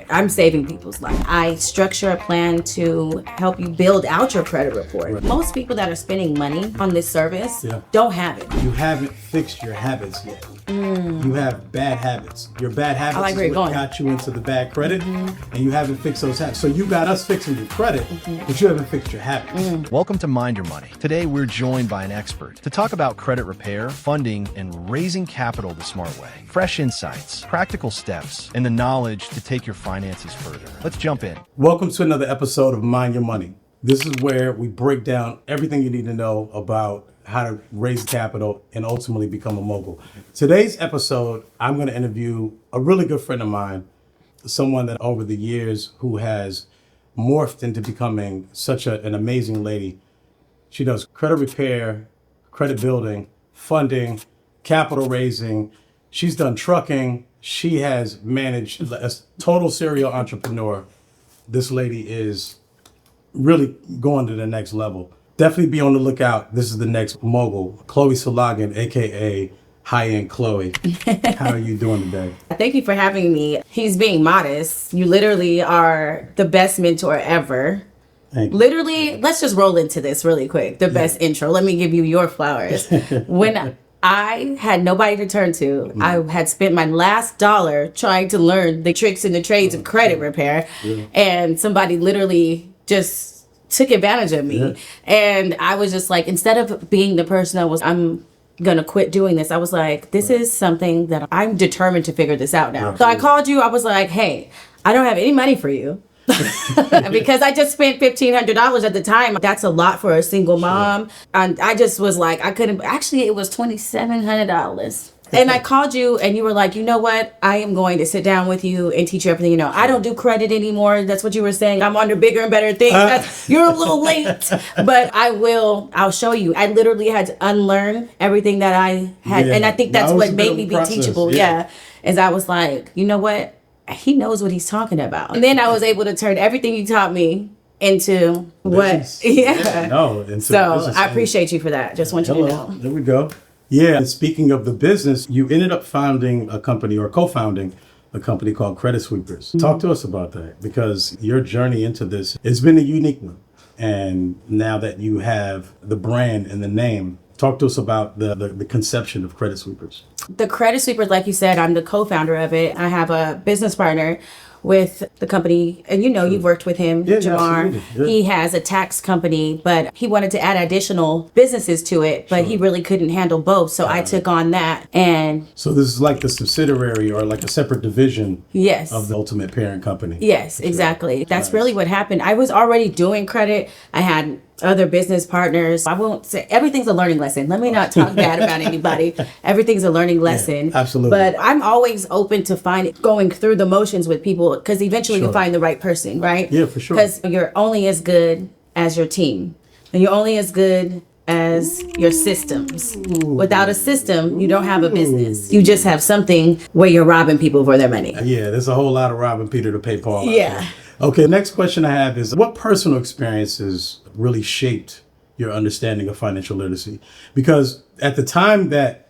I'm saving people's life. I structure a plan to help you build out your credit report. Right. Most people that are spending money on this service don't have it. You haven't fixed your habits yet. You have bad habits. Your bad habits is what got you into the bad credit, and you haven't fixed those habits. So you got us fixing your credit, but you haven't fixed your habits. Welcome to Mind Your Money. Today, we're joined by an expert to talk about credit repair, funding, and raising capital the smart way. Fresh insights, practical steps, and the knowledge to take your finances further. Let's jump in. Welcome to another episode of Mind Your Money. This is where we break down everything you need to know about how to raise capital and ultimately become a mogul. Today's episode, I'm going to interview a really good friend of mine, someone that over the years who has morphed into becoming such an amazing lady. She does credit repair, credit building, funding, capital raising. She's done trucking. She has managed a total serial entrepreneur. This lady is really going to the next level. Definitely be on the lookout. This is the next mogul, Chloe Salagan, aka High-End Cloe. How are you doing today? Thank you for having me. He's being modest. You literally are the best mentor ever. Thank you. Literally, let's just roll into this really quick. The best intro. Let me give you your flowers. When I had nobody to turn to, I had spent my last dollar trying to learn the tricks and the trades of credit repair, and somebody literally just took advantage of me. And I was just like, instead of being the person I'm gonna quit doing this, I was like, this is something that I'm determined to figure this out now. So I called you. I was like, hey, I don't have any money for you. Because I just spent $1,500 at the time. That's a lot for a single mom. And I just was like, I couldn't. Actually, it was $2,700. And I called you and you were like, you know what? I am going to sit down with you and teach you everything you know. I don't do credit anymore. That's what you were saying. I'm under bigger and better things. You're a little late, but I'll show you. I literally had to unlearn everything that I had. And I think that's what made me be teachable. Is I was like, you know what? He knows what he's talking about. And then I was able to turn everything you taught me into business. So I appreciate you for that. Just want you to know. There we go. Yeah, and speaking of the business, you ended up founding a company or co-founding a company called Credit Sweepers. Talk to us about that, because your journey into this has been a unique one. And now that you have the brand and the name, talk to us about the conception of Credit Sweepers. The Credit Sweepers, like you said, I'm the co-founder of it. I have a business partner with the company, and you've worked with him, Jamar. He has a tax company, but he wanted to add additional businesses to it, but he really couldn't handle both, so I took on that. And so this is like the subsidiary or like a separate division of the ultimate parent company. Yes, exactly. That's really what happened. I was already doing credit. I had other business partners. I won't say everything's a learning lesson. Let me not talk bad about anybody. Everything's a learning lesson. Yeah, absolutely. But I'm always open to going through the motions with people, because eventually you'll find the right person, right? Yeah, for sure. Because you're only as good as your team. And you're only as good as your systems. Without a system, you don't have a business. You just have something where you're robbing people for their money. Yeah, there's a whole lot of robbing Peter to pay Paul. Yeah. Okay, next question I have is, what personal experiences really shaped your understanding of financial literacy? Because at the time that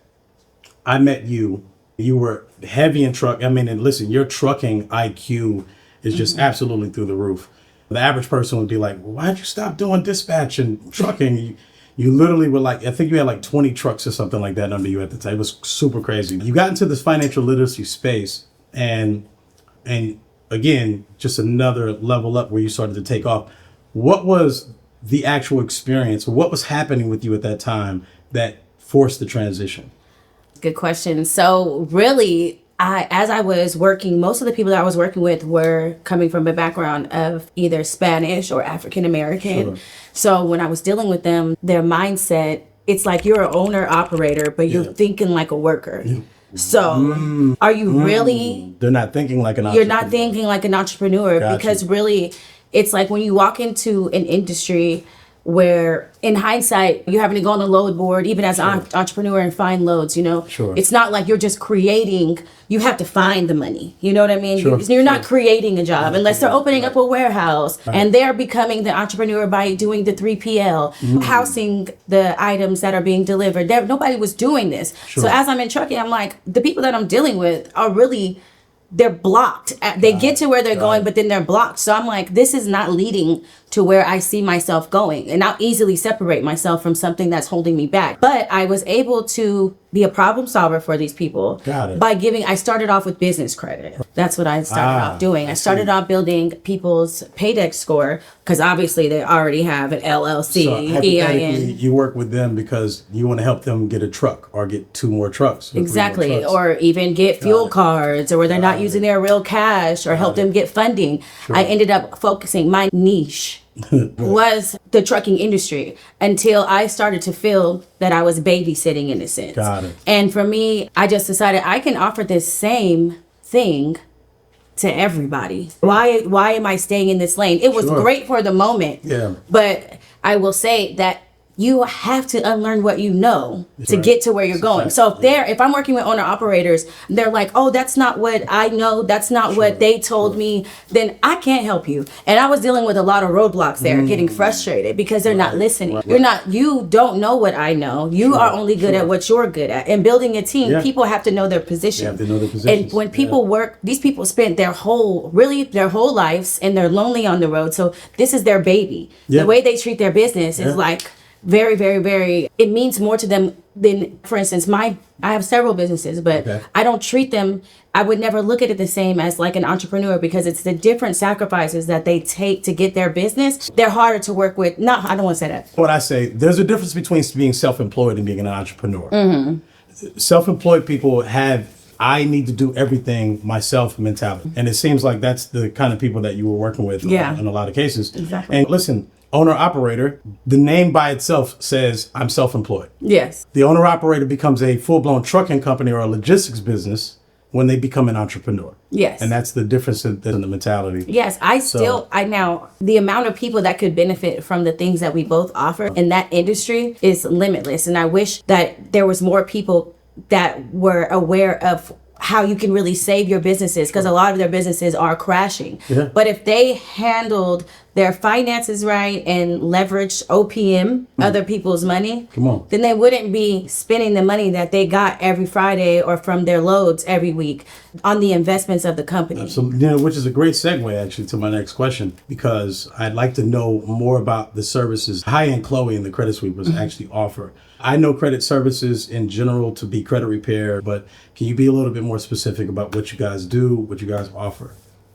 I met you, you were heavy in truck. I mean, and listen, your trucking IQ is just absolutely through the roof. The average person would be like, why'd you stop doing dispatch and trucking? You literally were like, I think you had like 20 trucks or something like that under you at the time. It was super crazy. You got into this financial literacy space, and again, just another level up where you started to take off. What was the actual experience? What was happening with you at that time that forced the transition? Good question. So really, as I was working, most of the people that I was working with were coming from a background of either Spanish or African American. So when I was dealing with them, their mindset, it's like you're an owner operator, but you're thinking like a worker. So are you really... They're not thinking like an entrepreneur. You're not thinking like an entrepreneur, because really, it's like when you walk into an industry where in hindsight, you're having to go on the load board, even as an entrepreneur, and find loads, It's not like you're just creating, you have to find the money. You know what I mean? You're not creating a job unless they're opening up a warehouse and they're becoming the entrepreneur by doing the 3PL, housing the items that are being delivered. Nobody was doing this. So as I'm in trucking, I'm like, the people that I'm dealing with are really they're blocked. They get to where they're going, but then they're blocked. So I'm like, this is not leading to where I see myself going. And I'll easily separate myself from something that's holding me back. But I was able to be a problem solver for these people by I started off with business credit. That's what I started off doing. I started off building people's paydex score because obviously they already have an LLC, so hypothetically, EIN. you work with them because you want to help them get a truck or get 2 more trucks. Exactly. 3 more trucks. Or even get fuel cards or where they're not using their real cash or help them get funding. I ended up focusing my niche was the trucking industry until I started to feel that I was babysitting in a sense. Got it. And for me, I just decided I can offer this same thing to everybody. Why am I staying in this lane? It was great for the moment. Yeah. But I will say that you have to unlearn what you know to get to where you're going. So if I'm working with owner operators, they're like, oh, that's not what I know. That's not what they told me. Then I can't help you. And I was dealing with a lot of roadblocks there, getting frustrated because they're not listening. You don't know what I know. You are only good at what you're good at. And building a team, people have to know their position. They have to know their positions. And when people work, these people spend their whole lives and they're lonely on the road. So this is their baby. The way they treat their business is like, very, very, very, it means more to them than, for instance, I have several businesses, but I don't treat them, I would never look at it the same as like an entrepreneur because it's the different sacrifices that they take to get their business. They're harder to work with. No, I don't want to say that. What I say, there's a difference between being self-employed and being an entrepreneur. Self-employed people I need to do everything myself mentality. And it seems like that's the kind of people that you were working with in a lot of cases. Exactly. And listen, owner-operator, the name by itself says I'm self-employed. Yes. The owner-operator becomes a full-blown trucking company or a logistics business when they become an entrepreneur. Yes. And that's the difference in the mentality. Yes, the amount of people that could benefit from the things that we both offer in that industry is limitless. And I wish that there was more people that were aware of how you can really save your businesses because a lot of their businesses are crashing. But if they handled their finances right and leveraged OPM, other people's money, then they wouldn't be spending the money that they got every Friday or from their loads every week on the investments of the company. So, which is a great segue actually to my next question, because I'd like to know more about the services High-End Cloe and the Credit Sweepers actually offer. I know credit services in general to be credit repair, but can you be a little bit more specific about what you guys do, what you guys offer?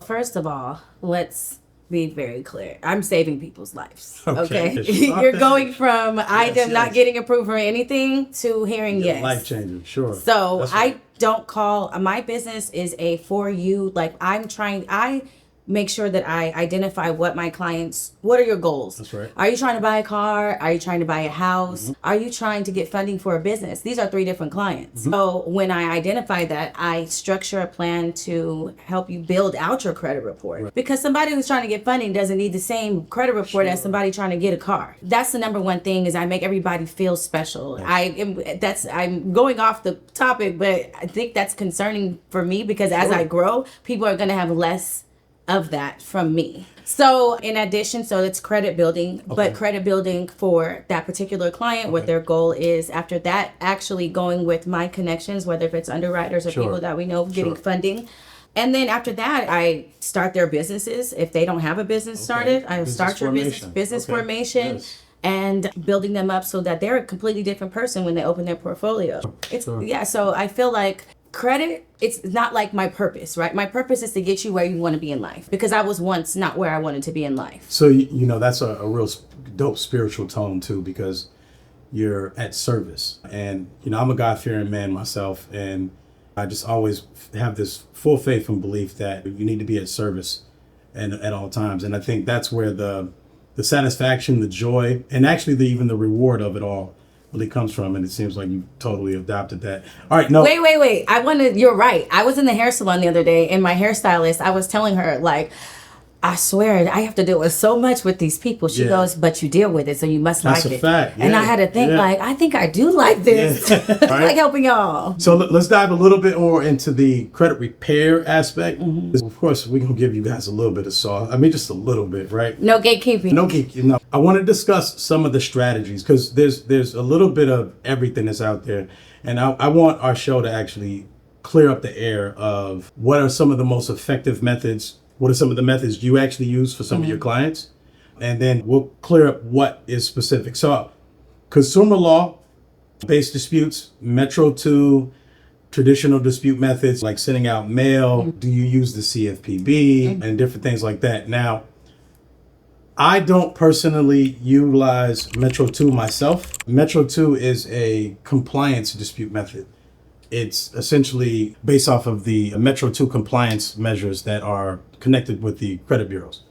First of all, let's be very clear. I'm saving people's lives. Okay. Sure. You're going from I'm not getting approved for anything to hearing yes. Life changing, sure. So I don't call my business is a for you. Like I make sure that I identify what are your goals? That's right. Are you trying to buy a car? Are you trying to buy a house? Are you trying to get funding for a business? These are 3 different clients. So when I identify that, I structure a plan to help you build out your credit report. Because somebody who's trying to get funding doesn't need the same credit report as somebody trying to get a car. That's the number one thing is I make everybody feel special. I'm going off the topic, but I think that's concerning for me because as I grow, people are going to have less of that from me. So in addition, it's credit building, but credit building for that particular client, what their goal is. After that, actually going with my connections, whether if it's underwriters or people that we know getting funding. And then after that, I start their businesses. If they don't have a business started, I start your business formation. Yes. And building them up so that they're a completely different person when they open their portfolio. So I feel like credit, it's not like my purpose, right? My purpose is to get you where you want to be in life because I was once not where I wanted to be in life. So, that's a real dope spiritual tone too, because you're at service. And, I'm a God-fearing man myself, and I just always have this full faith and belief that you need to be at service at all times. And I think that's where the satisfaction, the joy, and actually even the reward of it all really comes from. And it seems like you totally adopted that. All right, no. Wait. You're right. I was in the hair salon the other day and my hairstylist, I was telling her like, I swear I have to deal with so much with these people. She goes, but you deal with it, so you must like it. That's a fact. And I had to think I think I do like this. I like helping y'all. So let's dive a little bit more into the credit repair aspect. Of course, we're going to give you guys a little bit of sauce. I mean, just a little bit, right? No gatekeeping. No gatekeeping. No. I want to discuss some of the strategies because there's a little bit of everything that's out there. And I want our show to actually clear up the air of what are some of the most effective methods, what are some of the methods you actually use for some of your clients, and then we'll clear up what is specific. So consumer law based disputes, Metro 2, traditional dispute methods like sending out mail, do you use the CFPB, and different things like that. Now, I don't personally utilize Metro 2 myself. Metro 2 is a compliance dispute method. It's essentially based off of the Metro 2 compliance measures that are connected with the credit bureaus.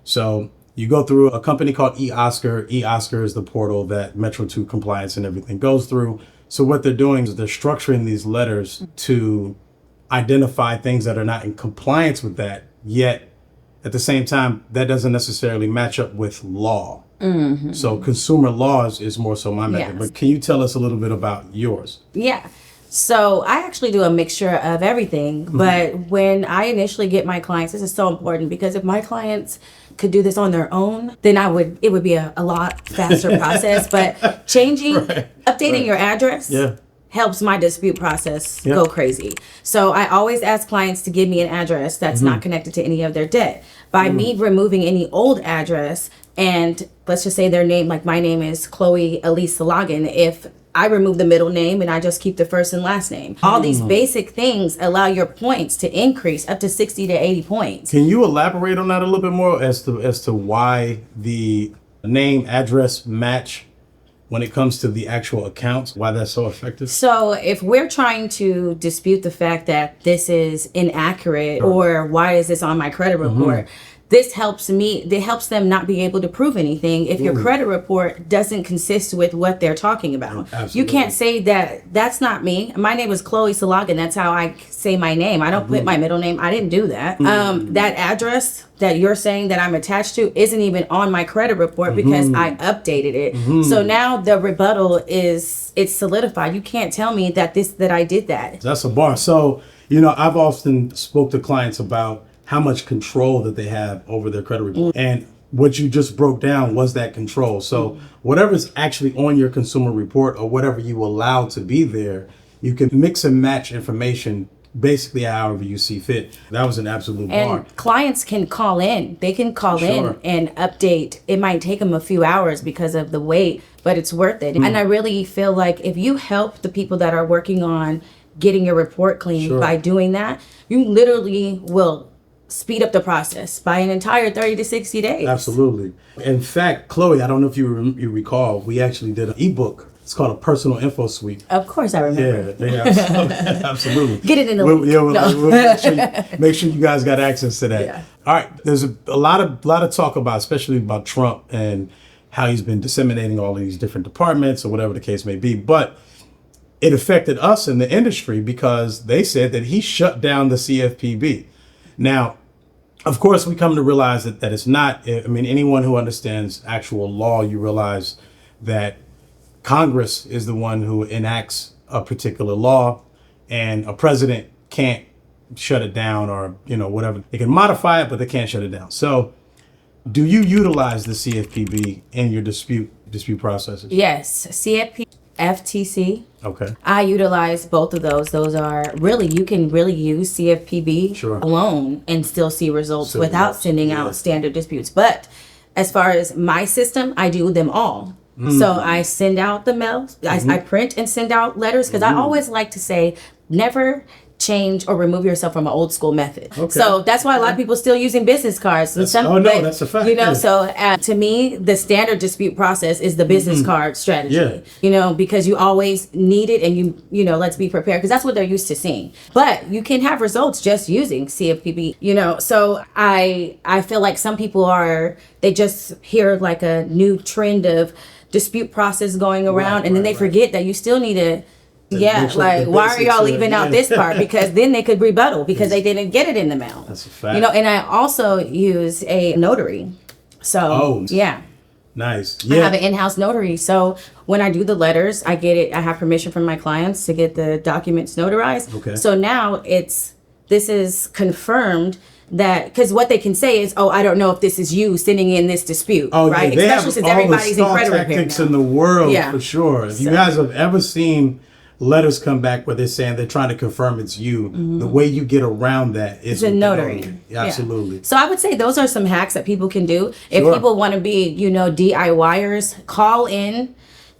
So you go through a company called eOscar. eOscar is the portal that Metro 2 compliance and everything goes through. So what they're doing is they're structuring these letters to identify things that are not in compliance with that, yet at the same time, that doesn't necessarily match up with law. So consumer laws is more so my method. But can you tell us a little bit about yours? Yeah. So I actually do a mixture of everything. But when I initially get my clients, this is so important because if my clients could do this on their own, then it would be a lot faster process. But updating your address helps my dispute process go crazy. So I always ask clients to give me an address that's not connected to any of their debt. By me removing any old address, and let's just say their name, like my name is Chloe Elise Salagan, if I remove the middle name and I just keep the first and last name. All these basic things allow your points to increase up to 60 to 80 points. Can you elaborate on that a little bit more as to why the name, address match when it comes to the actual accounts, why that's so effective? So if we're trying to dispute the fact that this is inaccurate or why is this on my credit report, this helps them not be able to prove anything if your credit report doesn't consist with what they're talking about. Absolutely. You can't say that that's not me. My name is Chloe Salagan. That's how I say my name. I don't put my middle name. I didn't do that. That address that you're saying that I'm attached to isn't even on my credit report because I updated it. So now the rebuttal it's solidified. You can't tell me that I did that. That's a bar. So, I've often spoke to clients about how much control that they have over their credit report. And what you just broke down was that control. So whatever's actually on your consumer report or whatever you allow to be there, you can mix and match information basically however you see fit. That was an absolute bar. And clients can call in. They can call in and update. It might take them a few hours because of the wait, but it's worth it. And I really feel like if you help the people that are working on getting your report clean by doing that, you literally will speed up the process by an entire 30 to 60 days. Absolutely. In fact, Chloe, I don't know if you recall, we actually did an ebook. It's called a personal info suite. Of course I remember. Yeah, absolutely. Get it in the link. We'll make sure you guys got access to that. Yeah. All right. There's a lot of talk about, especially about Trump and how he's been disseminating all of these different departments or whatever the case may be. But it affected us in the industry because they said that he shut down the CFPB. Now, of course, we come to realize that it's not. I mean, anyone who understands actual law, you realize that Congress is the one who enacts a particular law, and a president can't shut it down or, whatever. They can modify it, but they can't shut it down. So do you utilize the CFPB in your dispute processes? Yes, CFP, FTC. Okay. I utilize both of those. Those are you can really use CFPB alone and still see results without sending out standard disputes. But as far as my system, I do them all. So I send out the mail. I print and send out letters because I always like to say never change or remove yourself from an old school method. Okay. So that's why a lot of people still using business cards. That's a fact. So to me, the standard dispute process is the business card strategy. Yeah. Because you always need it, and let's be prepared because that's what they're used to seeing. But you can have results just using CFPB. So I feel like some people they just hear like a new trend of dispute process going around, and then they forget that you still need to. Why are y'all leaving out this part? Because then they could rebuttal because they didn't get it in the mail. That's a fact. And I also use a notary. So, Nice. I have an in-house notary. So when I do the letters, I get it. I have permission from my clients to get the documents notarized. Okay. So now this is confirmed that, because what they can say is, I don't know if this is you sending in this dispute, right? They Especially since everybody's in credit repair tactics in the world, for sure. If you guys have ever seen letters come back where they're saying they're trying to confirm it's you. The way you get around that is a notary. Absolutely. Yeah. So I would say those are some hacks that people can do. If people want to be, DIYers, call in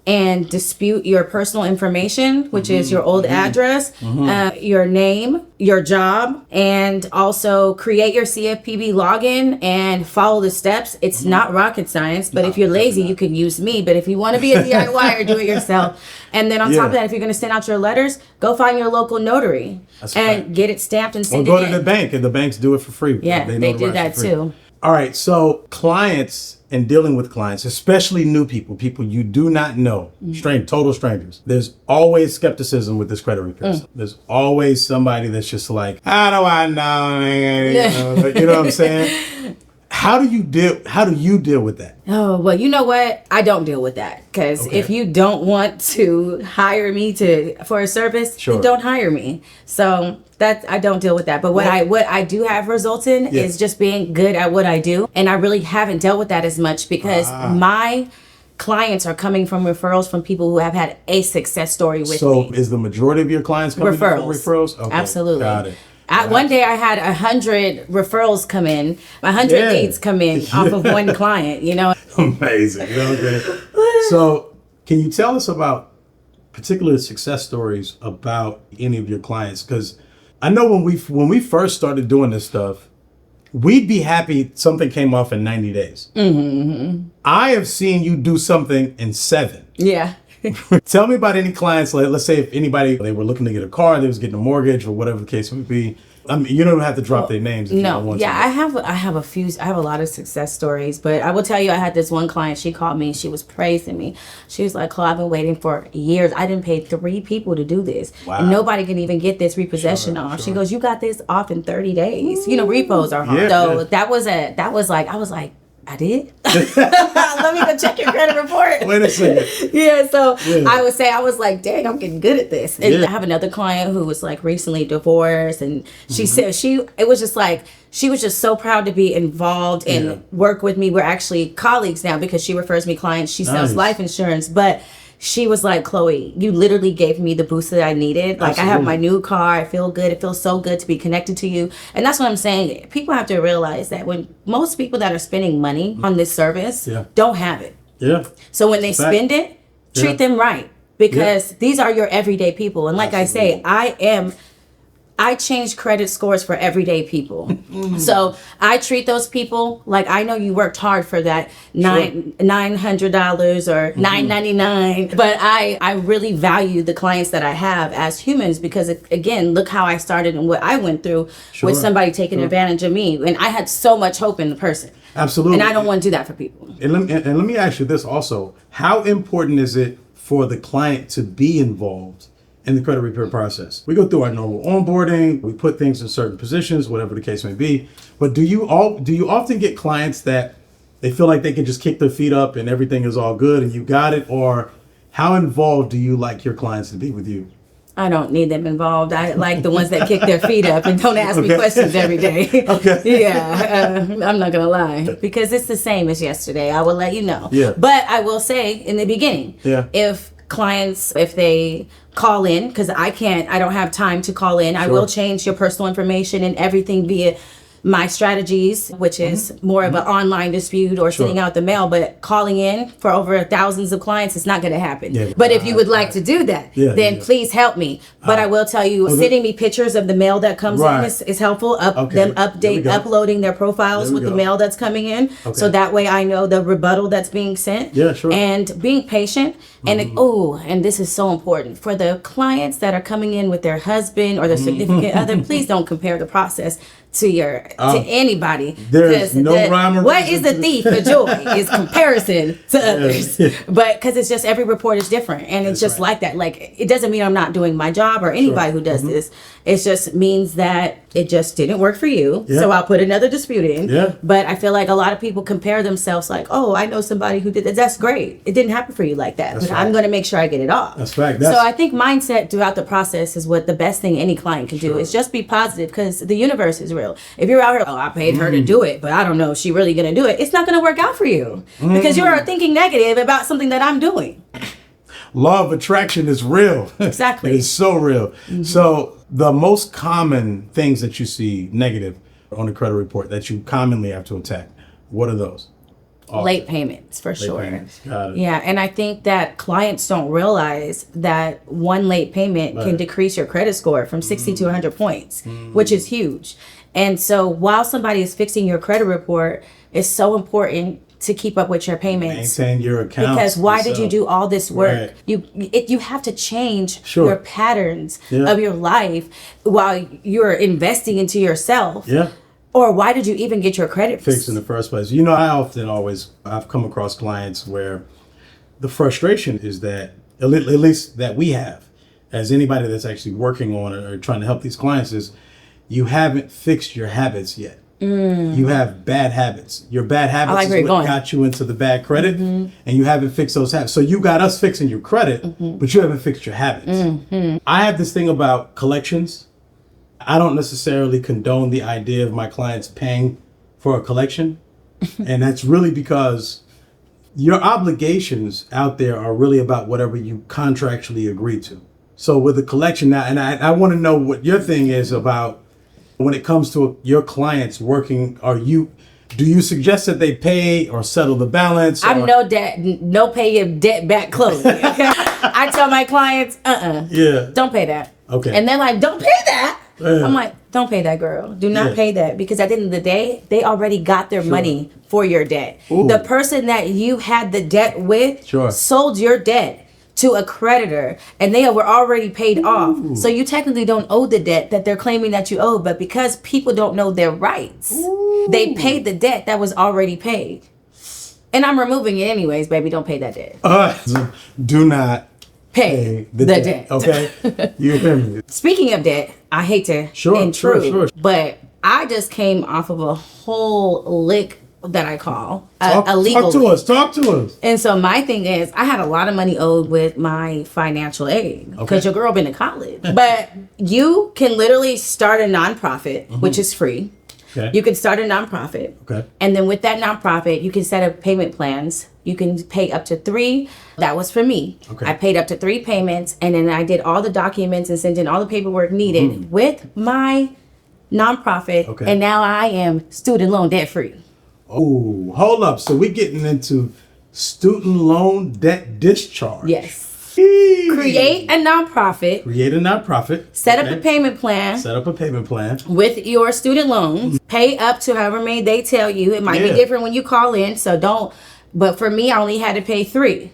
and dispute your personal information, which is your old address, your name, your job, and also create your CFPB login and follow the steps. It's not rocket science, but if you're lazy, you can use me. But if you want to be a DIYer, do it yourself. And then on top of that, if you're going to send out your letters, go find your local notary and get it stamped and send it in. Or go to the bank, and the banks do it for free. Yeah, they do that too. All right, so clients and dealing with clients, especially new people you do not know, total strangers, there's always skepticism with this credit repair stuff. There's always somebody that's just like, how do I know? You know what I'm saying? How do you deal with that? Oh, well, you know what? I don't deal with that because if you don't want to hire me for a service, then don't hire me. So I don't deal with that. But what I do have results in is just being good at what I do. And I really haven't dealt with that as much because my clients are coming from referrals from people who have had a success story with me. So is the majority of your clients coming from referrals? Okay, absolutely. Got it. One day I had 100 referrals come in, 100 leads come in off of one client, Amazing. Okay. So can you tell us about particular success stories about any of your clients? Because I know when we first started doing this stuff, we'd be happy something came off in 90 days. I have seen you do something in 7. Yeah. Tell me about any clients, like let's say if anybody, they were looking to get a car, they was getting a mortgage or whatever the case would be. I mean, you don't have to drop their names if you don't want to. I have a lot of success stories, but I will tell you, I had this one client, she called me, she was praising me. She was like, Chloe, I've been waiting for years. I didn't pay 3 people to do this. Wow. And nobody can even get this repossession off. She goes, you got this off in 30 days. Repos are hard. That was I was like, I did? Let me go check your credit report. Wait a second. I would say, I was like, dang, I'm getting good at this. And I have another client who was like recently divorced, and she said she was just so proud to be involved and work with me. We're actually colleagues now because she refers me clients. She sells life insurance, but she was like, Chloe, you literally gave me the boost that I needed. Like, I have my new car. I feel good. It feels so good to be connected to you. And that's what I'm saying. People have to realize that when most people that are spending money on this service don't have it. Yeah. So when they spend it, treat them right. Because these are your everyday people. And like I say, I change credit scores for everyday people. So I treat those people like I know you worked hard for that $900 or $999. But I really value the clients that I have as humans because, again, look how I started and what I went through with somebody taking advantage of me. And I had so much hope in the person. Absolutely. And I don't want to do that for people. And let me ask you this also. How important is it for the client to be involved in the credit repair process? We go through our normal onboarding, we put things in certain positions, whatever the case may be. But do you often get clients that they feel like they can just kick their feet up and everything is all good and you got it? Or how involved do you like your clients to be with you? I don't need them involved. I like the ones that kick their feet up and don't ask me questions every day. I'm not gonna lie, because it's the same as yesterday. I will let you know. But I will say in the beginning, if clients, if they call in, because I don't have time to call in, I will change your personal information and everything via my strategies, which is more of an online dispute or sending out the mail. But calling in for over thousands of clients, it's not going to happen. But if you would like to do that, then please help me. But I will tell you, sending me pictures of the mail that comes in is helpful. Uploading their profiles with the mail that's coming in, so that way I know the rebuttal that's being sent. And being patient. And and this is so important for the clients that are coming in with their husband or their significant other. Please don't compare the process to anybody. There's no rhyme or what is the thief of joy is comparison to others. But because it's just every report is different, and it's just like that. Like, it doesn't mean I'm not doing my job or anybody who does this. It just means that it just didn't work for you. So I'll put another dispute in. But I feel like a lot of people compare themselves like, oh, I know somebody who did that. That's great. It didn't happen for you like that. But I'm going to make sure I get it off. That's right. So I think mindset throughout the process is what the best thing any client can do is just be positive, because the universe is real. If you're out here, I paid her to do it, but I don't know if she's really going to do it, it's not going to work out for you because you're thinking negative about something that I'm doing. law of attraction is real. Exactly. It is so real. So the most common things that you see negative on a credit report that you commonly have to attack, what are those? Late payments, for sure. Payments. Got it. Yeah, and I think that clients don't realize that one late payment can decrease your credit score from 60 to 100 points, which is huge. And so while somebody is fixing your credit report, it's so important to keep up with your payments. Maintain your account. Because why did you do all this work? Right. You have to change Sure. your patterns of your life while you're investing into yourself. Yeah. Or why did you even get your credit Fixed in the first place? You know, I've come across clients where the frustration is that, at least that we have, as anybody that's actually working on it or trying to help these clients, is you haven't fixed your habits yet. You have bad habits. Your bad habits is what got you into the bad credit, and you haven't fixed those habits. So you got us fixing your credit, but you haven't fixed your habits. I have this thing about collections. I don't necessarily condone the idea of my clients paying for a collection. And that's really because your obligations out there are really about whatever you contractually agree to. So with a collection now, and I want to know what your thing is about when it comes to your clients working. Do you suggest that they pay or settle the balance? I'm no pay your debt back closing. Okay? I tell my clients, don't pay that. Okay. And they're like, don't pay that. I'm like, don't pay that, girl. Do not pay that, because at the end of the day, they already got their money for your debt. Ooh. The person that you had the debt with sold your debt to a creditor, and they were already paid off. So you technically don't owe the debt that they're claiming that you owe, but because people don't know their rights, they paid the debt that was already paid. And I'm removing it anyways, baby. Don't pay that debt. Do not pay the debt. Okay? You hear me? Speaking of debt, I hate to intrude, but I just came off of a whole lick that I call a legal lick. Talk to us. And so my thing is, I had a lot of money owed with my financial aid because your girl been to college. But you can literally start a nonprofit, which is free. Okay. You can start a nonprofit. Okay. And then with that nonprofit, you can set up payment plans. You can pay up to 3. That was for me. Okay. I paid up to 3 payments, and then I did all the documents and sent in all the paperwork needed with my nonprofit. Okay. And now I am student loan debt free. Oh, hold up. So we're getting into student loan debt discharge. Yes. Create a nonprofit. Set up a payment plan. With your student loans. Pay up to however many they tell you. It might be different when you call in, so don't. But for me, I only had to pay 3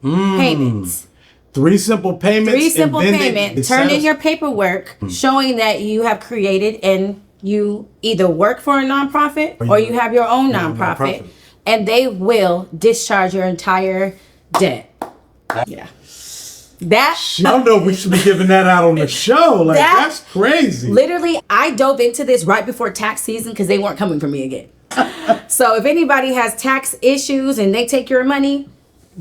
payments. 3 simple payments. 3 simple payments. Turn in your paperwork showing that you have created and you either work for a nonprofit or you have your own nonprofit, and they will discharge your entire debt. Yeah. That I don't know if we should be giving that out on the show. Like, that's crazy. Literally, I dove into this right before tax season because they weren't coming for me again. So if anybody has tax issues and they take your money,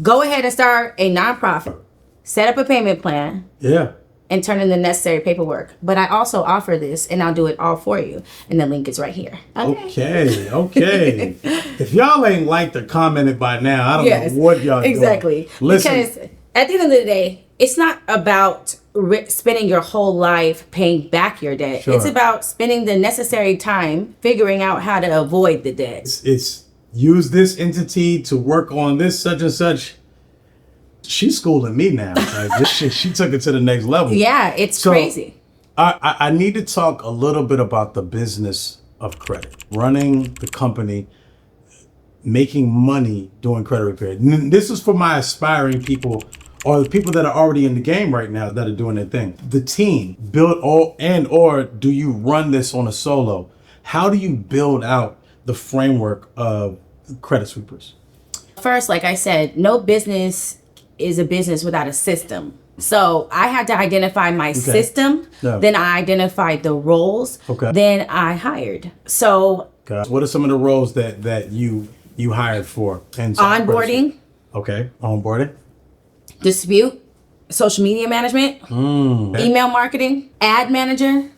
go ahead and start a nonprofit. Set up a payment plan. Yeah. And turn in the necessary paperwork. But I also offer this, and I'll do it all for you. And the link is right here. Okay. If y'all ain't liked or commented by now, I don't know what y'all doing. Exactly. Listen. Because at the end of the day, it's not about spending your whole life paying back your debt. It's about spending the necessary time figuring out how to avoid the debt. It's use this entity to work on this such and such. She's schooling me now. Like, she took it to the next level. Yeah, it's crazy. I need to talk a little bit about the business of credit, running the company, making money doing credit repair. This is for my aspiring people or the people that are already in the game right now that are doing their thing. The team, or do you run this on a solo? How do you build out the framework of credit sweepers? First, like I said, no business is a business without a system. So I had to identify my system. Then I identified the roles. Then I hired. So what are some of the roles that you hired for? Onboarding. Onboarding. Dispute. Social media management. Email marketing. Ad manager.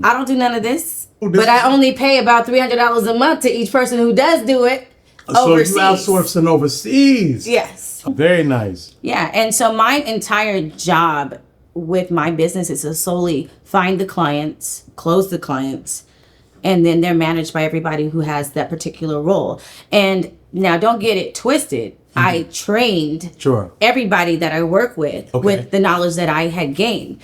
I don't do none of this. But I only pay about $300 a month to each person who does do it. So overseas. you outsourcing overseas? Yes. Very nice. Yeah. And so my entire job with my business is to solely find the clients, close the clients, and then they're managed by everybody who has that particular role. And now don't get it twisted. I trained everybody that I work with the knowledge that I had gained.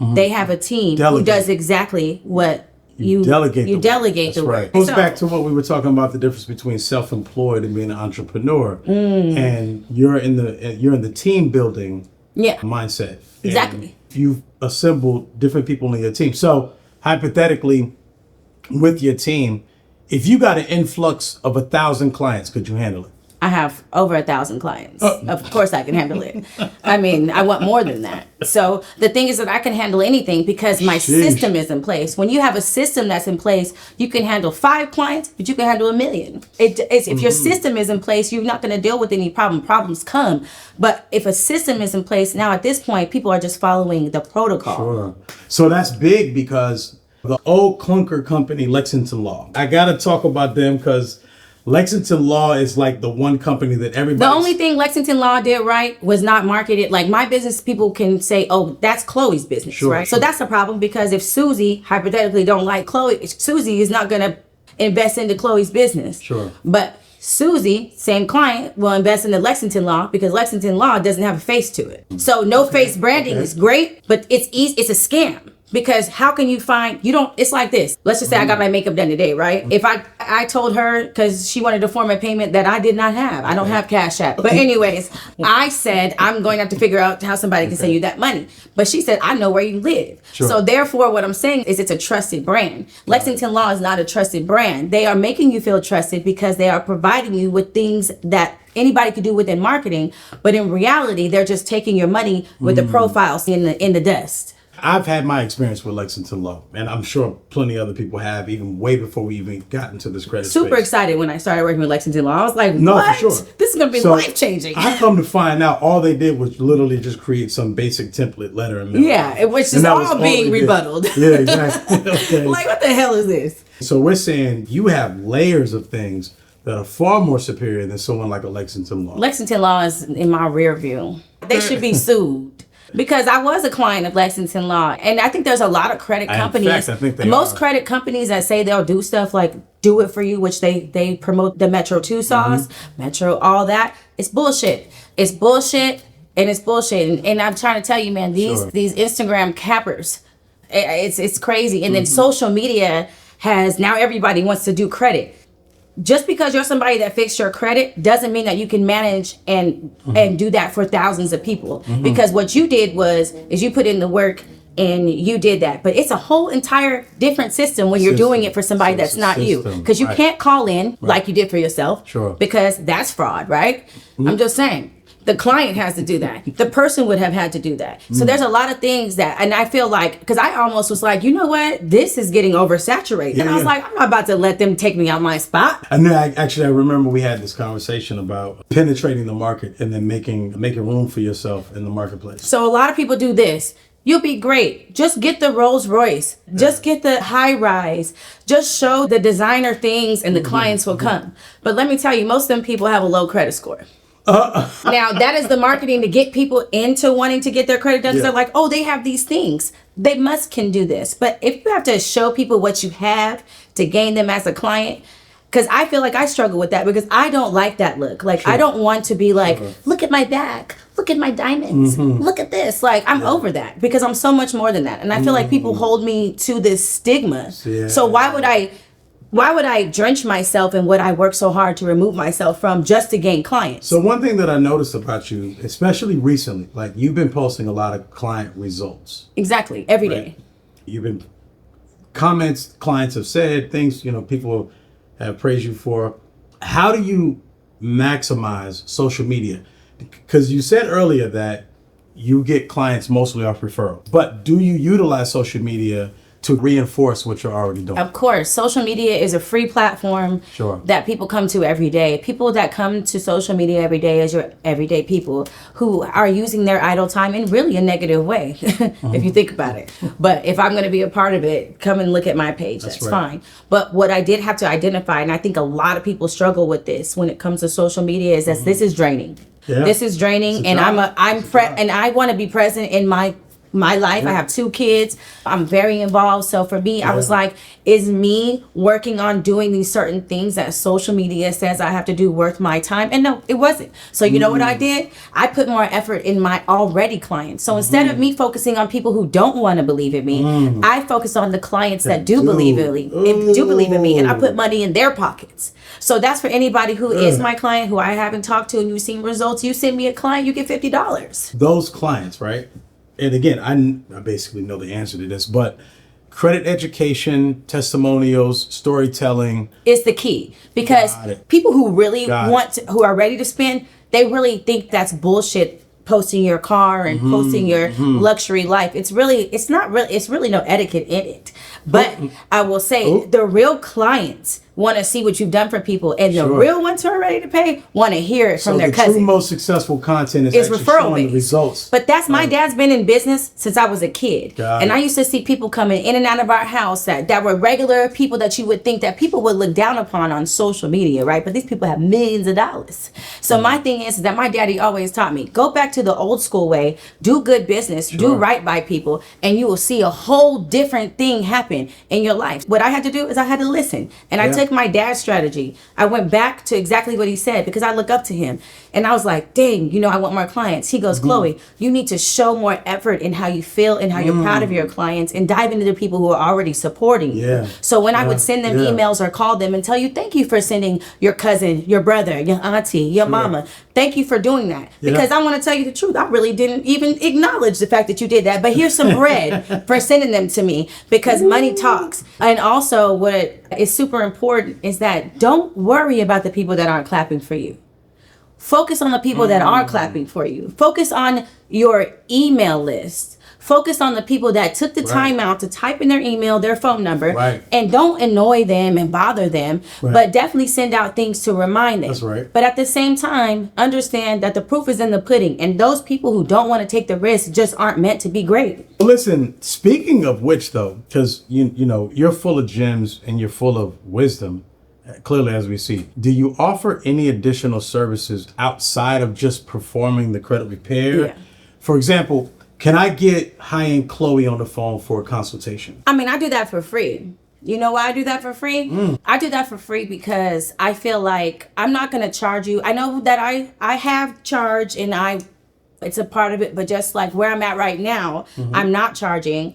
They have a team who does exactly what you delegate the work. It goes back to what we were talking about, the difference between self-employed and being an entrepreneur. And you're in the team building mindset. Exactly. And you've assembled different people in your team. So hypothetically, with your team, if you got an influx of 1,000 clients, could you handle it? I have over 1,000 clients. Of course I can handle it. I mean, I want more than that. So the thing is that I can handle anything because my system is in place. When you have a system that's in place, you can handle 5 clients, but you can handle 1 million. If your system is in place, you're not going to deal with any problem. Problems come. But if a system is in place, now at this point, people are just following the protocol. Sure. So that's big because the old clunker company, Lexington Law. I got to talk about them because Lexington Law is like the one company that everybody. The only thing Lexington Law did right was not market it. Like my business, people can say, "Oh, that's Chloe's business," right? So that's the problem because if Susie hypothetically don't like Chloe, Susie is not gonna invest into Chloe's business. Sure. But Susie, same client, will invest into Lexington Law because Lexington Law doesn't have a face to it. So no face branding is great, but it's easy. It's a scam. Because how can you find, it's like this. Let's just say I got my makeup done today, right? If I told her, because she wanted to form a payment that I did not have. I don't have Cash App. But anyways, I said, I'm going to have to figure out how somebody can send you that money. But she said, I know where you live. Sure. So therefore, what I'm saying is it's a trusted brand. Lexington Law is not a trusted brand. They are making you feel trusted because they are providing you with things that anybody could do within marketing. But in reality, they're just taking your money with the profiles in the dust. I've had my experience with Lexington Law, and I'm sure plenty of other people have, even way before we even got into this credit Super space. excited when I started working with Lexington Law. I was like, no, what? for sure. This is going to be life-changing. I come to find out all they did was literally just create some basic template letter and mail. Yeah, which is all being rebutted. Yeah, exactly. Okay. Like, what the hell is this? So we're saying you have layers of things that are far more superior than someone like a Lexington Law. Lexington Law is in my rear view. They should be sued. Because I was a client of Lexington Law. And I think there's a lot of credit companies. In fact, I think most credit companies that say they'll do stuff like do it for you, which they promote the Metro 2 sauce, Metro, all that. It's bullshit. It's bullshit and it's bullshit. And I'm trying to tell you, man, these Instagram cappers, it's crazy. And then social media has, now everybody wants to do credit. Just because you're somebody that fixed your credit doesn't mean that you can manage and do that for thousands of people. Because what you did is you put in the work and you did that. But it's a whole entire different system when you're doing it for somebody that's not you. Because you can't call in like you did for yourself. Sure. Because that's fraud, right? I'm just saying. The client has to do that. The person would have had to do that. So there's a lot of things that, and I feel like, because I almost was like, you know what? This is getting oversaturated. And I was like, I'm not about to let them take me out my spot. And then I remember we had this conversation about penetrating the market and then making room for yourself in the marketplace. So a lot of people do this. You'll be great. Just get the Rolls Royce. Just get the high rise. Just show the designer things and the clients will come. But let me tell you, most of them people have a low credit score. Now, that is the marketing to get people into wanting to get their credit done. They're like, oh, they have these things. They can do this. But if you have to show people what you have to gain them as a client, because I feel like I struggle with that because I don't like that look. Like, I don't want to be like, look at my back. Look at my diamonds. Look at this. Like, I'm over that because I'm so much more than that. And I feel like people hold me to this stigma. So why would I drench myself in what I work so hard to remove myself from just to gain clients? So one thing that I noticed about you, especially recently, like you've been posting a lot of client results. Exactly. Every day. You've been comments clients have said, things, people have praised you for. How do you maximize social media? Because you said earlier that you get clients mostly off referral, but do you utilize social media to reinforce what you're already doing. Of course, social media is a free platform Sure. that people come to every day. People that come to social media every day is your everyday people who are using their idle time in really a negative way, if you think about it. But if I'm going to be a part of it, come and look at my page. That's right. fine. But what I did have to identify, and I think a lot of people struggle with this when it comes to social media, is that this is draining. Yeah. This is draining, and and I want to be present in my life. I have 2 kids. I'm very involved. So for me, I was like, is me working on doing these certain things that social media says I have to do worth my time? And no, it wasn't. So you know what I did? I put more effort in my already clients. So instead of me focusing on people who don't want to believe in me, I focus on the clients that do believe in me, and I put money in their pockets. So that's for anybody who is my client, who I haven't talked to, and you've seen results. You send me a client, you get $50. Those clients, right? And again, I basically know the answer to this, but credit education, testimonials, storytelling is the key, because people who really who are ready to spend, they really think that's bullshit. Posting your car and posting your luxury life. It's really no etiquette in it. But I will say the real clients want to see what you've done for people, and the real ones who are ready to pay want to hear it from their cousin. The true most successful content is actually referral showing based. the results. But that's my dad's been in business since I was a kid. And I used to see people coming in and out of our house that were regular people that you would think that people would look down upon on social media, right? But these people have millions of dollars. So my thing is that my daddy always taught me, go back to the old school way, do good business, do right by people, and you will see a whole different thing happen in your life. What I had to do is I had to listen. And I took my dad's strategy. I went back to exactly what he said, because I look up to him. And I was like, dang, I want more clients. He goes, Chloe, you need to show more effort in how you feel and how you're proud of your clients, and dive into the people who are already supporting you. So when I would send them emails or call them and tell you, thank you for sending your cousin, your brother, your auntie, your mama. Thank you for doing that. Because I want to tell you the truth. I really didn't even acknowledge the fact that you did that. But here's some bread for sending them to me, because money talks. And also what is super important is that don't worry about the people that aren't clapping for you. Focus on the people that are clapping for you. Focus on your email list. Focus on the people that took the time out to type in their email, their phone number, and don't annoy them and bother them, but definitely send out things to remind them. That's right. But at the same time, understand that the proof is in the pudding, and those people who don't want to take the risk just aren't meant to be great. Listen, speaking of which though, because you're full of gems and you're full of wisdom, clearly as we see, do you offer any additional services outside of just performing the credit repair? Yeah. For example, can I get High-End Cloe on the phone for a consultation? I mean, I do that for free. You know why I do that for free? I do that for free because I feel like I'm not going to charge you. I know that I have charged, and it's a part of it, but just like where I'm at right now, I'm not charging,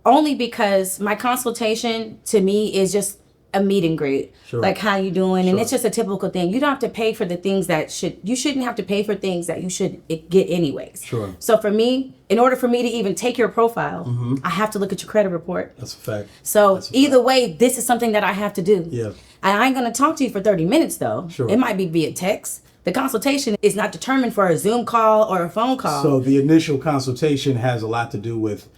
only because my consultation to me is just a meet and greet. Like, how you doing? And it's just a typical thing. You don't have to pay for the things you shouldn't have to pay for things that you should get anyways. So for me, in order for me to even take your profile, I have to look at your credit report. That's a fact. So either way, this is something that I have to do. Yeah. I ain't going to talk to you for 30 minutes though. It might be via text. The consultation is not determined for a Zoom call or a phone call. So the initial consultation has a lot to do with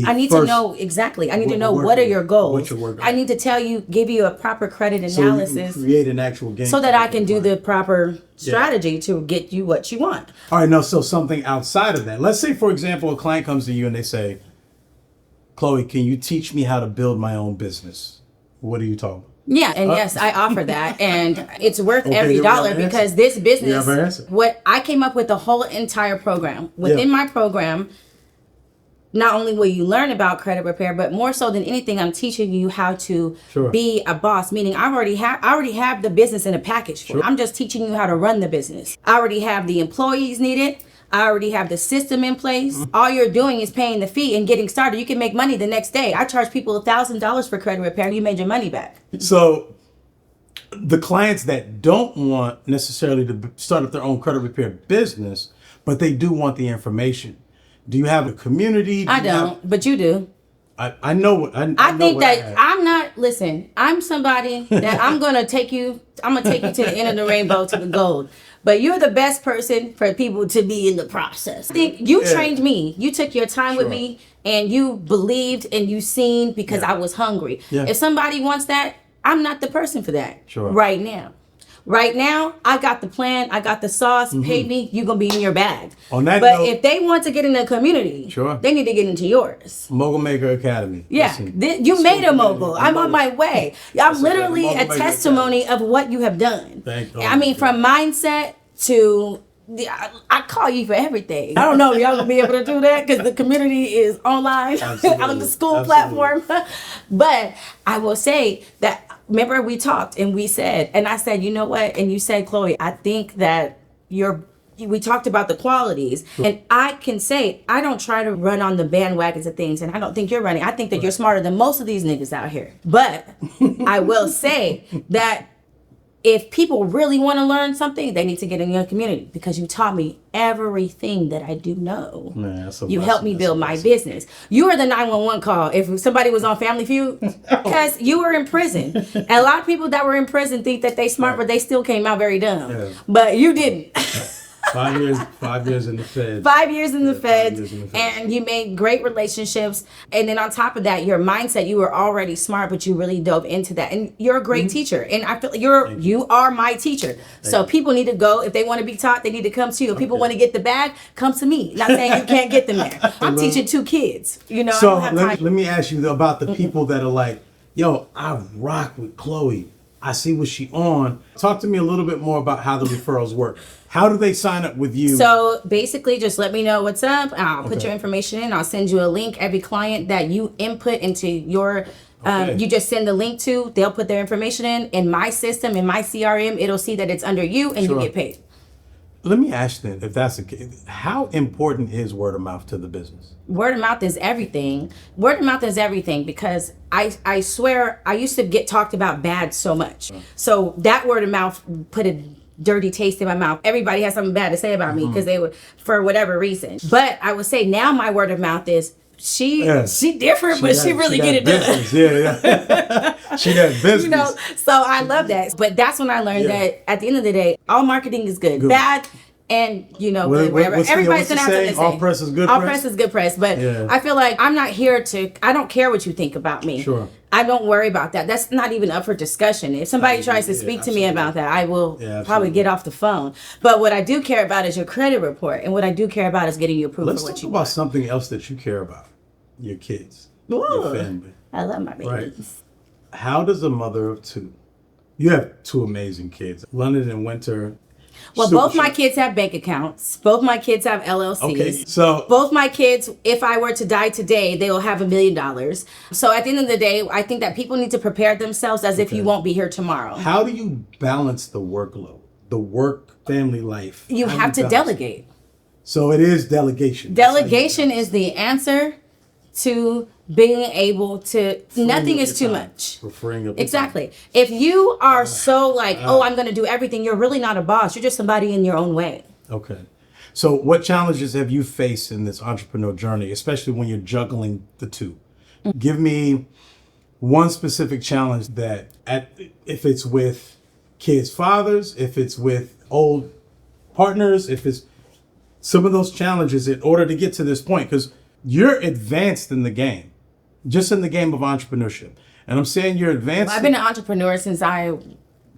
I need to know exactly. I need to know what are your goals. I need to give you a proper credit analysis. So you can create an actual game. So that I can do the proper strategy to get you what you want. All right, now, so something outside of that. Let's say, for example, a client comes to you and they say, Chloe, can you teach me how to build my own business? What are you talking about? Yeah, and yes, I offer that, and it's worth every dollar, because this business, what I came up with the whole entire program. Within my program, not only will you learn about credit repair, but more so than anything, I'm teaching you how to be a boss. Meaning, I already have the business in a package for you. I'm just teaching you how to run the business. I already have the employees needed. I already have the system in place. All you're doing is paying the fee and getting started. You can make money the next day. I charge people $1,000 for credit repair. You made your money back. So the clients that don't want necessarily to start up their own credit repair business, but they do want the information. Do you have a community? I don't, but you do. I know. I think that I'm not. Listen, I'm somebody that I'm gonna take you to the end of the rainbow, to the gold. But you're the best person for people to be in the process. I think you trained me. You took your time with me, and you believed and you seen because I was hungry. Yeah. If somebody wants that, I'm not the person for that Sure. right now. Right now, I got the plan, I got the sauce, pay me, you're going to be in your bag. On that but note, if they want to get in the community, Sure. they need to get into yours. Mogul Maker Academy. Yeah, Listen, you made a mogul. I'm on my way. I'm literally Mogul a Maker testimony of what you have done. Thank you. I mean, from mindset to... I call you for everything. I don't know if y'all gonna be able to do that because the community is online on the school platform. But I will say that, remember we talked and we said, and I said, you know what? And you said, Chloe, I think that we talked about the qualities, and I can say I don't try to run on the bandwagons of things, and I don't think you're running. I think that you're smarter than most of these niggas out here. But I will say that if people really want to learn something, they need to get in your community because you taught me everything that I do know. Man, that's a you blessing. helped me build my business. You were the 911 call if somebody was on Family Feud because you were in prison. And a lot of people that were in prison think that they smart, but they still came out very dumb. Yeah. But you didn't. 5 years in the Fed. 5 years in the Feds, 5 years in the Feds. and you made great relationships. And then on top of that, your mindset, you were already smart, but you really dove into that. And you're a great teacher. And I feel you are my teacher. So people need to go, if they want to be taught, they need to come to you. If people want to get the bag, come to me. Not saying you can't get them there. I'm teaching 2 kids. You know, So I don't have time. let me ask you about the people that are like, yo, I rock with Chloe. I see what she on. Talk to me a little bit more about how the referrals work. How do they sign up with you? So basically, just let me know what's up. I'll put your information in. I'll send you a link. Every client that you input into your, you just send the link to, they'll put their information in my system, in my CRM. It'll see that it's under you and you get paid. Let me ask then, if that's the case, how important is word of mouth to the business? Word of mouth is everything. Word of mouth is everything because I swear I used to get talked about bad so much. So that word of mouth put a dirty taste in my mouth. Everybody has something bad to say about me because they would, for whatever reason. But I would say now my word of mouth is she different, but she really get it done. Yeah. She got business. You know, so I love that. But that's when I learned that at the end of the day, all marketing is good. Bad and, you know, good, whatever. Everybody's going to have something to say. All press is good all press? All press is good press. But I feel like I'm not here to, I don't care what you think about me. Sure. I don't worry about that. That's not even up for discussion. If somebody tries to speak to me about that, I will probably get off the phone. But what I do care about is your credit report. And what I do care about is getting you approved for what you want. Let's talk about something else that you care about. Your kids. Your family. I love my babies. Right. How does a mother of 2? You have 2 amazing kids, London and Winter. Well, both my kids have bank accounts. Both my kids have LLCs. Okay, so both my kids, if I were to die today, they will have $1 million. So at the end of the day, I think that people need to prepare themselves as if you won't be here tomorrow. How do you balance the workload, the work family life? You have to delegate. So it is delegation. Delegation is the answer to being able to, nothing is too much. Exactly. If you are so like, oh, I'm going to do everything, you're really not a boss. You're just somebody in your own way. Okay. So what challenges have you faced in this entrepreneur journey, especially when you're juggling the 2? Give me one specific challenge that, if it's with kids' fathers, if it's with old partners, if it's some of those challenges in order to get to this point, because you're advanced in the game, just in the game of entrepreneurship. And I'm saying you're advanced. Well, I've been an entrepreneur since I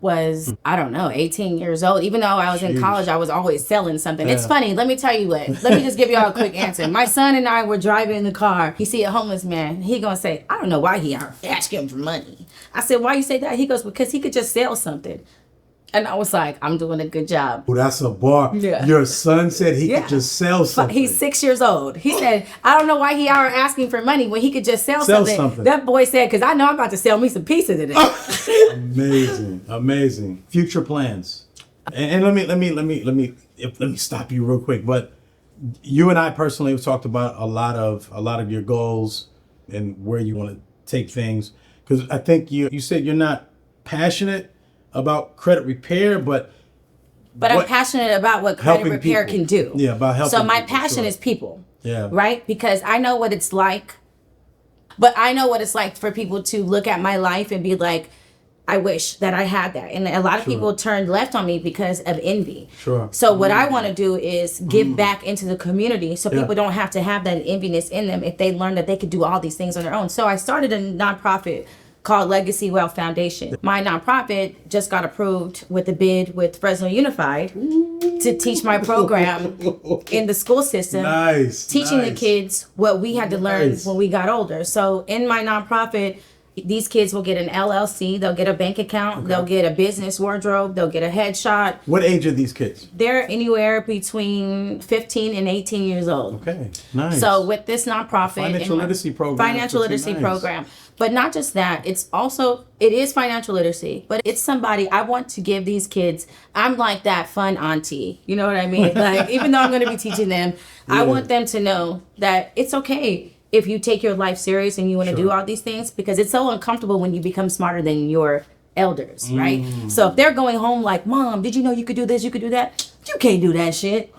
was, 18 years old. Even though I was in college, I was always selling something. It's funny. Let me tell you what. Let me just give y'all a quick answer. My son and I were driving in the car. He see a homeless man. He gonna say, I don't know why he asking him for money. I said, why you say that? He goes, because he could just sell something. And I was like, I'm doing a good job. Oh, that's a bar. Yeah. Your son said he could just sell something. He's 6 years old. He said, I don't know why he out asking for money when he could just sell something. That boy said, because I know I'm about to sell me some pizza today. Amazing. Future plans. And let me stop you real quick. But you and I personally have talked about a lot of your goals and where you want to take things. Because I think you said you're not passionate about credit repair, but I'm passionate about what credit repair can do. Yeah, about helping. So my passion is people. Yeah. Right? Because I know what it's like. But I know what it's like for people to look at my life and be like, I wish that I had that. And a lot of people turned left on me because of envy. Sure. So what I want to do is give back into the community so people don't have to have that enviness in them if they learn that they could do all these things on their own. So I started a nonprofit called Legacy Wealth Foundation. My nonprofit just got approved with a bid with Fresno Unified to teach my program in the school system. Nice. Teaching the kids what we had to learn when we got older. So in my nonprofit, these kids will get an LLC, they'll get a bank account, they'll get a business wardrobe, they'll get a headshot. What age are these kids? They're anywhere between 15 and 18 years old. Okay, nice. So with this nonprofit, Financial literacy program. Financial literacy program. But not just that, it is financial literacy, but it's somebody I want to give these kids. I'm like that fun auntie. You know what I mean? Like, even though I'm going to be teaching them, I want them to know that it's okay if you take your life serious and you want to do all these things, because it's so uncomfortable when you become smarter than your elders, right? So if they're going home like, Mom, did you know you could do this, you could do that? You can't do that shit.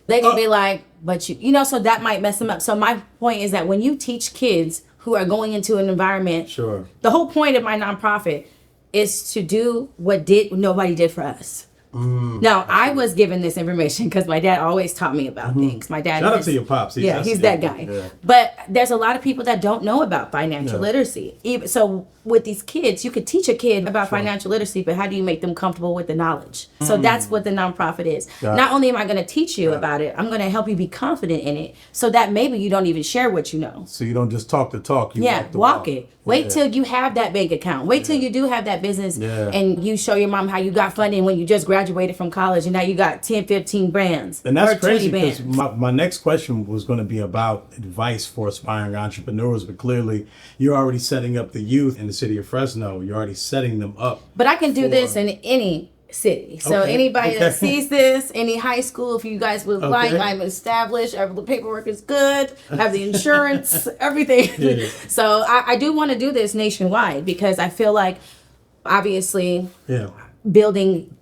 They can be like, but you know, so that might mess them up. So my point is that when you teach kids who are going into an environment, the whole point of my nonprofit is to do what nobody did for us. Now, I was given this information because my dad always taught me about things. My dad Shout out to your pops. He's that guy. Yeah. But there's a lot of people that don't know about financial literacy. So with these kids, you could teach a kid about financial literacy, but how do you make them comfortable with the knowledge? So that's what the nonprofit is. Not only am I going to teach you about it, I'm going to help you be confident in it so that maybe you don't even share what you know. So you don't just talk the talk. You walk it. Wait till you have that bank account. Wait till you do have that business and you show your mom how you got funding when you just graduated from college and now you got 10, 15 brands. And that's crazy because my next question was going to be about advice for aspiring entrepreneurs, but clearly you're already setting up the youth in the city of Fresno. You're already setting them up. But I can do this in any city. So anybody that sees this, any high school, if you guys would like, I'm established, the paperwork is good, I have the insurance, everything. So I do want to do this nationwide because I feel like obviously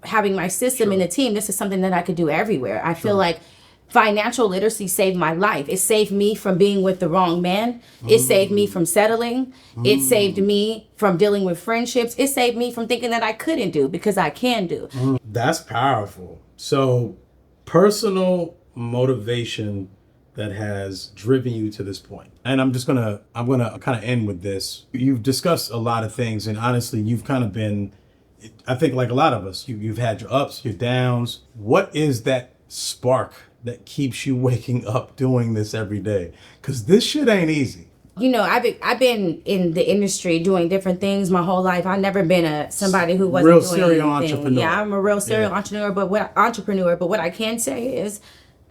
having my system in the team, this is something that I could do everywhere. I feel like financial literacy saved my life. It saved me from being with the wrong man. It saved me from settling. It saved me from dealing with friendships. It saved me from thinking that I couldn't do because I can do. That's powerful. So personal motivation that has driven you to this point. And I'm gonna kind of end with this. You've discussed a lot of things, and honestly, you've kind of been, I think like a lot of us, you've had your ups, your downs. What is that spark that keeps you waking up doing this every day? Because this shit ain't easy. You know, I've been in the industry doing different things my whole life. I've never been somebody who wasn't real doing serial anything. entrepreneur. Yeah, I'm a real serial entrepreneur. But what I can say is,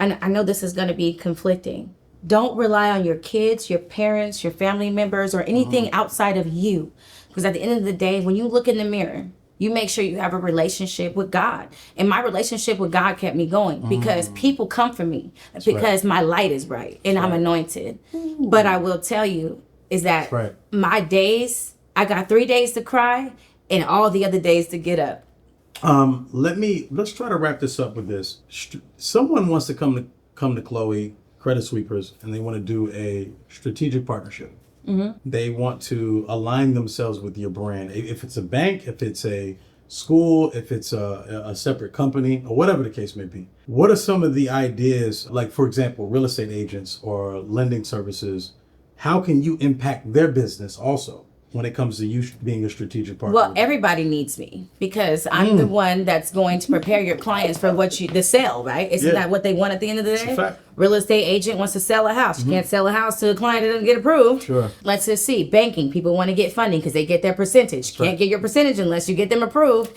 and I know this is going to be conflicting, don't rely on your kids, your parents, your family members, or anything outside of you. Because at the end of the day, when you look in the mirror, you make sure you have a relationship with God. And my relationship with God kept me going because people come for me because my light is bright and I'm anointed. But I will tell you is that my days, I got 3 days to cry and all the other days to get up. Let's try to wrap this up with this. Someone wants to come to Cloe Credit Sweepers and they want to do a strategic partnership. They want to align themselves with your brand. If it's a bank, if it's a school, if it's a separate company, or whatever the case may be. What are some of the ideas, like for example, real estate agents or lending services? How can you impact their business also when it comes to you being a strategic partner? Well, everybody needs me because I'm the one that's going to prepare your clients for the sale, right? Isn't that what they want at the end of the day? Real estate agent wants to sell a house. You can't sell a house to a client that doesn't get approved. Let's just see. Banking, people want to get funding because they get their percentage. Can't get your percentage unless you get them approved.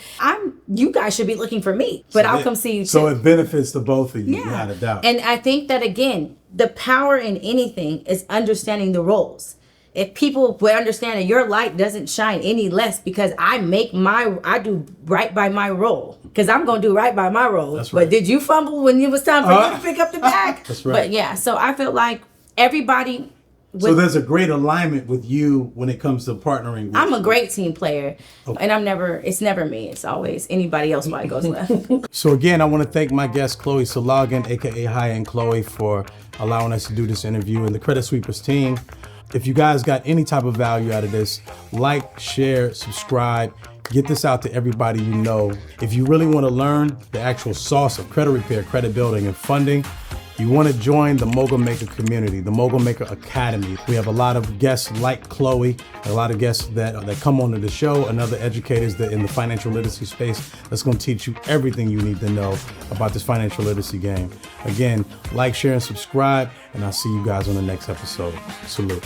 You guys should be looking for me, but I'll come see you too. So it benefits the both of you, without a doubt. And I think that, again, the power in anything is understanding the roles. If people would understand that your light doesn't shine any less because I do right by my role. Because I'm going to do right by my role. That's right. But did you fumble when it was time for you to pick up the bag? That's right. But yeah, so I feel like everybody. So there's a great alignment with you when it comes to partnering with I'm a great team player. And it's never me. It's always anybody else why it goes left. So again, I want to thank my guest, Chloe Sologan, aka High-End Cloe, for allowing us to do this interview, and the Credit Sweepers team. If you guys got any type of value out of this, like, share, subscribe, Get this out to everybody you know. If you really want to learn the actual sauce of credit repair, credit building, and funding, you want to join the Mogul Maker community, the Mogul Maker Academy. We have a lot of guests like Chloe, a lot of guests that come onto the show, and other educators that in the financial literacy space that's going to teach you everything you need to know about this financial literacy game. Again, like, share, and subscribe, and I'll see you guys on the next episode. Salute.